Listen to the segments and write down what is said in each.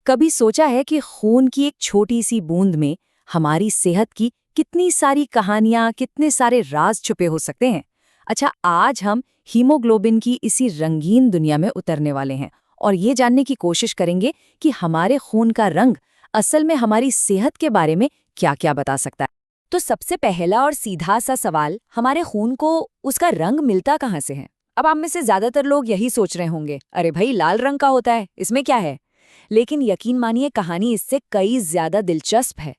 कभी सोचा है कि खून की एक छोटी सी बूंद में हमारी सेहत की कितनी सारी कहानियां, कितने सारे राज छुपे हो सकते हैं। अच्छा, आज हम हीमोग्लोबिन की इसी रंगीन दुनिया में उतरने वाले हैं और ये जानने की कोशिश करेंगे कि हमारे खून का रंग असल में हमारी सेहत के बारे में क्या-क्या बता सकता है। तो सबसे पहला और सीधा सा सवाल, हमारे खून को उसका रंग मिलता कहाँ से है? अब आप में से ज्यादातर लोग यही सोच रहे होंगे, अरे भाई लाल रंग का होता है, इसमें क्या है। लेकिन यकीन मानिए, कहानी इससे कई ज्यादा दिलचस्प है।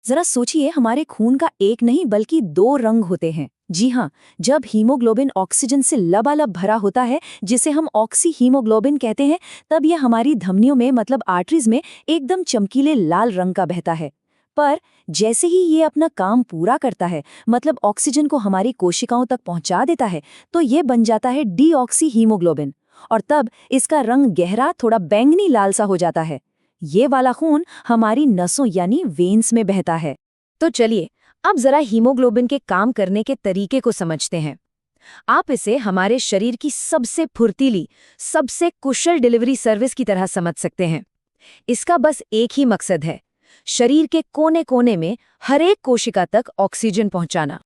जरा सोचिए, हमारे खून का एक नहीं बल्कि दो रंग होते हैं। जी हाँ, जब हीमोग्लोबिन ऑक्सीजन से लबालब भरा होता है, जिसे हम ऑक्सी हीमोग्लोबिन कहते हैं, तब यह हमारी धमनियों में मतलब आर्टरीज में एकदम चमकीले लाल रंग का बहता है। पर जैसे ही ये अपना काम पूरा करता है, मतलब ऑक्सीजन को हमारी कोशिकाओं तक पहुंचा देता है, तो ये बन जाता है डीऑक्सी हीमोग्लोबिन। और तब इसका रंग गहरा, थोड़ा बैंगनी लाल सा हो जाता है। ये वाला खून हमारी नसों यानी वेन्स में बहता है। तो चलिए, अब जरा हीमोग्लोबिन के काम करने के तरीके को समझते हैं। आप इसे हमारे शरीर की सबसे फुर्तीली, सबसे कुशल डिलीवरी सर्विस की तरह समझ सकते हैं। इसका बस एक ही मकसद है, शरीर के कोने कोने में हर एक कोशिका तक ऑक्सीजन पहुंचाना।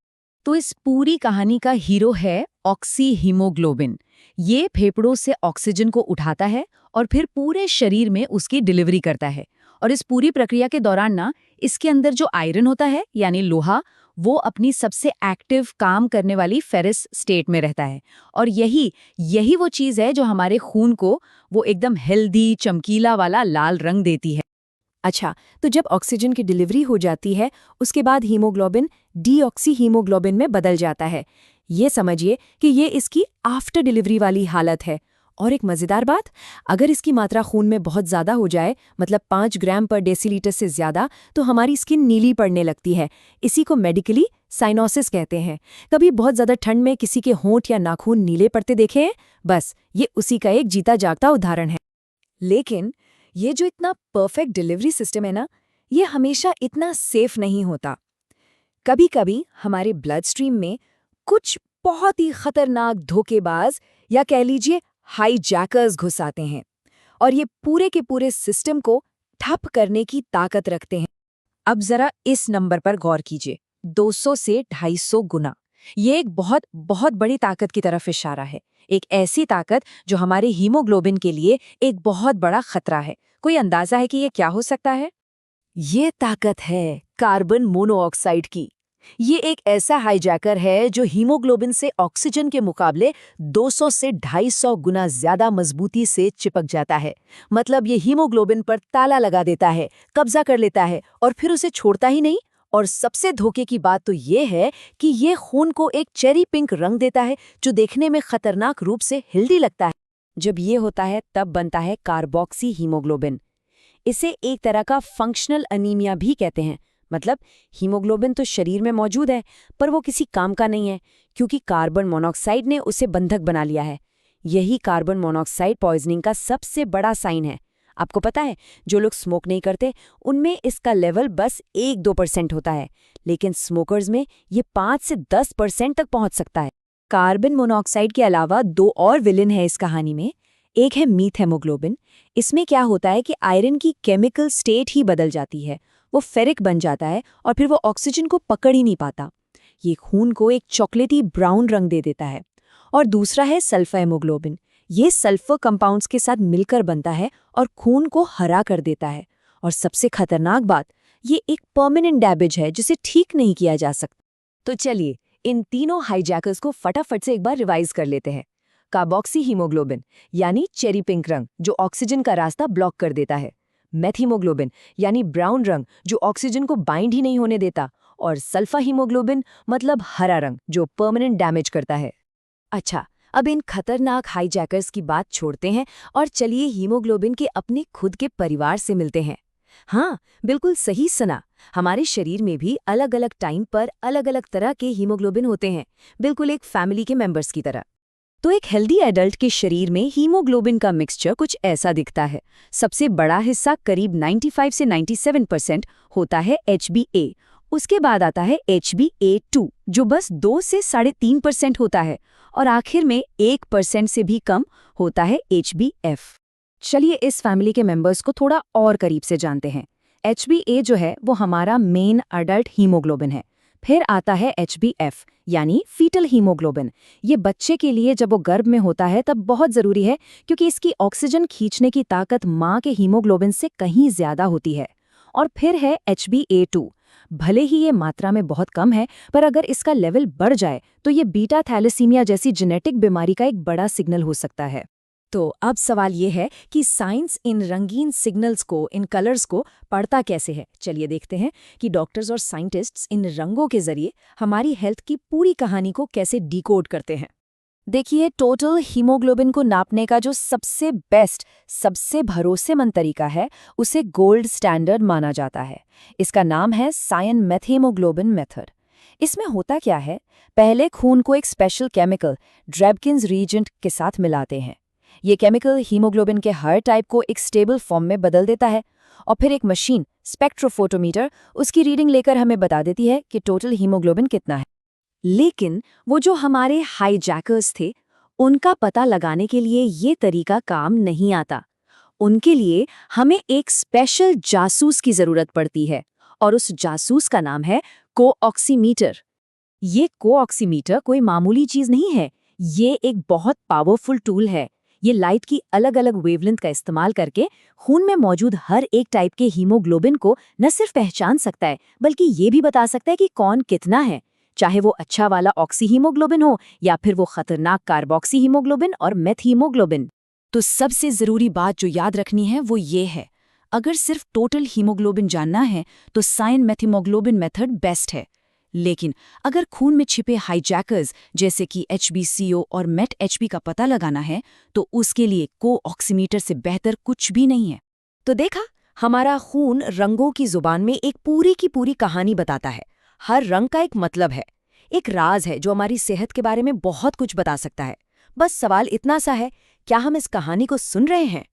तो इस पूरी कहानी का हीरो है ऑक्सी हीमोग्लोबिन। ये फेफड़ों से ऑक्सीजन को उठाता है और फिर पूरे शरीर में उसकी डिलीवरी करता है। और इस पूरी प्रक्रिया के दौरान ना, इसके अंदर जो आयरन होता है यानी लोहा, वो अपनी सबसे एक्टिव काम करने वाली फेरस स्टेट में रहता है। और यही यही वो चीज़ है जो हमारे खून को वो एकदम हेल्दी, चमकीला वाला लाल रंग देती है। अच्छा, तो जब ऑक्सीजन की डिलीवरी हो जाती है, उसके बाद हीमोग्लोबिन डीऑक्सी हीमोग्लोबिन में बदल जाता है। ये समझिए कि ये इसकी आफ्टर डिलीवरी वाली हालत है। और एक मज़ेदार बात, अगर इसकी मात्रा खून में बहुत ज़्यादा हो जाए, मतलब 5 ग्राम पर डेसीलीटर से ज़्यादा, तो हमारी स्किन नीली पड़ने लगती है। इसी को मेडिकली साइनोसिस कहते हैं। कभी बहुत ज़्यादा ठंड में किसी के होंठ या नाखून नीले पड़ते देखे हैं? बस ये उसी का एक जीता जागता उदाहरण है। लेकिन ये जो इतना परफेक्ट डिलीवरी सिस्टम है ना, ये हमेशा इतना सेफ नहीं होता। कभी कभी हमारे ब्लड स्ट्रीम में कुछ बहुत ही खतरनाक धोखेबाज, या कह लीजिए हाईजैकर्स, घुस आते हैं और ये पूरे के पूरे सिस्टम को ठप करने की ताकत रखते हैं। अब जरा इस नंबर पर गौर कीजिए, 200 से 250 गुना। ये एक बहुत बहुत बड़ी ताकत की तरफ इशारा है। एक ऐसी ताकत जो हमारे हीमोग्लोबिन के लिए एक बहुत बड़ा खतरा है। कोई अंदाजा है कि ये क्या हो सकता है? ये ताकत है कार्बन मोनोऑक्साइड की। ये एक ऐसा हाईजैकर है जो हीमोग्लोबिन से ऑक्सीजन के मुकाबले 200 से 250 गुना ज्यादा मजबूती से चिपक जाता है। मतलब ये हीमोग्लोबिन पर ताला लगा देता है, कब्जा कर लेता है और फिर उसे छोड़ता ही नहीं। और सबसे धोखे की बात तो ये है कि ये खून को एक चेरी पिंक रंग देता है, जो देखने में खतरनाक रूप से हेल्दी लगता है। जब ये होता है तब बनता है कार्बोक्सी हीमोग्लोबिन। इसे एक तरह का फंक्शनल अनीमिया भी कहते हैं। मतलब हीमोग्लोबिन तो शरीर में मौजूद है, पर वो किसी काम का नहीं है, क्योंकि कार्बन मोनोऑक्साइड ने उसे बंधक बना लिया है। यही कार्बन मोनोऑक्साइड पॉइजनिंग का सबसे बड़ा साइन है। आपको पता है, जो लोग स्मोक नहीं करते उनमें इसका लेवल बस 1-2% होता है, लेकिन स्मोकर्स में ये 5 से 10% तक पहुंच सकता है। कार्बन मोनोऑक्साइड के अलावा 2 और विलेन है इस कहानी में। एक है मीथहेमोग्लोबिन। इसमें क्या होता है कि आयरन की केमिकल स्टेट ही बदल जाती है, वो फेरिक बन जाता है और फिर वो ऑक्सीजन को पकड़ ही नहीं पाता। ये खून को एक चॉकलेटी ब्राउन रंग दे देता है। और दूसरा है सल्फा हेमोग्लोबिन। ये सल्फर कंपाउंड्स के साथ मिलकर बनता है और खून को हरा कर देता है। और सबसे खतरनाक बात, ये एक परमानेंट डैमेज है जिसे ठीक नहीं किया जा सकता। तो चलिए, इन तीनों हाईजैकर्स को फटाफट से एक बार रिवाइज कर लेते हैं। कार्बोक्सी हीमोग्लोबिन यानी चेरी पिंक रंग, जो ऑक्सीजन का रास्ता ब्लॉक कर देता है। मेथहीमोग्लोबिन यानी ब्राउन रंग, जो ऑक्सीजन को बाइंड ही नहीं होने देता। और सल्फा हीमोग्लोबिन मतलब हरा रंग, जो परमानेंट डैमेज करता है। अच्छा, अब इन खतरनाक हाईजैकर्स की बात छोड़ते हैं और चलिए हीमोग्लोबिन के अपने खुद के परिवार से मिलते हैं। हाँ, बिल्कुल सही सुना। हमारे शरीर में भी अलग अलग टाइम पर अलग अलग तरह के हीमोग्लोबिन होते हैं, बिल्कुल एक फैमिली के मेंबर्स की तरह। तो एक हेल्दी एडल्ट के शरीर में हीमोग्लोबिन का मिक्सचर कुछ ऐसा दिखता है। सबसे बड़ा हिस्सा करीब 95 से 97% होता है HbA। उसके बाद आता है HbA2, जो बस 2 से 3.5% होता है। और आखिर में 1% से भी कम होता है HbF। चलिए इस फैमिली के मेंबर्स को थोड़ा और करीब से जानते हैं। HbA जो है वो हमारा मेन अडल्ट हीमोग्लोबिन है। फिर आता है HbF यानी फीटल हीमोग्लोबिन। ये बच्चे के लिए जब वो गर्भ में होता है तब बहुत ज़रूरी है, क्योंकि इसकी ऑक्सीजन खींचने की ताकत माँ के हीमोग्लोबिन से कहीं ज़्यादा होती है। और फिर है HbA2। भले ही ये मात्रा में बहुत कम है, पर अगर इसका लेवल बढ़ जाए तो ये बीटा थैलेसीमिया जैसी जेनेटिक बीमारी का एक बड़ा सिग्नल हो सकता है। तो अब सवाल ये है कि साइंस इन रंगीन सिग्नल्स को, इन कलर्स को पढ़ता कैसे है। चलिए देखते हैं कि डॉक्टर्स और साइंटिस्ट्स इन रंगों के जरिए हमारी हेल्थ की पूरी कहानी को कैसे डिकोड करते हैं। देखिए, टोटल हीमोग्लोबिन को नापने का जो सबसे बेस्ट, सबसे भरोसेमंद तरीका है, उसे गोल्ड स्टैंडर्ड माना जाता है। इसका नाम है सायन मेथहीमोग्लोबिन मेथड। इसमें होता क्या है, पहले खून को एक स्पेशल केमिकल ड्रेबकिंस रीजेंट के साथ मिलाते हैं। ये केमिकल हीमोग्लोबिन के हर टाइप को एक स्टेबल फॉर्म में बदल देता है, और फिर एक मशीन स्पेक्ट्रोफोटोमीटर उसकी रीडिंग लेकर हमें बता देती है कि टोटल हीमोग्लोबिन कितना है। लेकिन वो जो हमारे हाईजैकर्स थे, उनका पता लगाने के लिए ये तरीका काम नहीं आता। उनके लिए हमें एक स्पेशल जासूस की जरूरत पड़ती है, और उस जासूस का नाम है कोऑक्सीमीटर। ये कोऑक्सीमीटर कोई मामूली चीज नहीं है, ये एक बहुत पावरफुल टूल है। ये लाइट की अलग अलग वेवलेंथ का इस्तेमाल करके खून में मौजूद हर एक टाइप के हीमोग्लोबिन को न सिर्फ पहचान सकता है, बल्कि ये भी बता सकता है कि कौन कितना है, चाहे वो अच्छा वाला ऑक्सी हीमोग्लोबिन हो या फिर वो खतरनाक कार्बोक्सी हीमोग्लोबिन और मेथ हीमोग्लोबिन। तो सबसे जरूरी बात जो याद रखनी है वो ये है, अगर सिर्फ टोटल हीमोग्लोबिन जानना है तो साइन मेथहीमोग्लोबिन मेथड बेस्ट है। लेकिन अगर खून में छिपे हाईजैकर्स जैसे कि HbCO और मेट HB का पता लगाना है, तो उसके लिए कोऑक्सीमीटर से बेहतर कुछ भी नहीं है। तो देखा, हमारा खून रंगों की जुबान में एक पूरी की पूरी कहानी बताता है। हर रंग का एक मतलब है, एक राज है जो हमारी सेहत के बारे में बहुत कुछ बता सकता है। बस सवाल इतना सा है, क्या हम इस कहानी को सुन रहे हैं?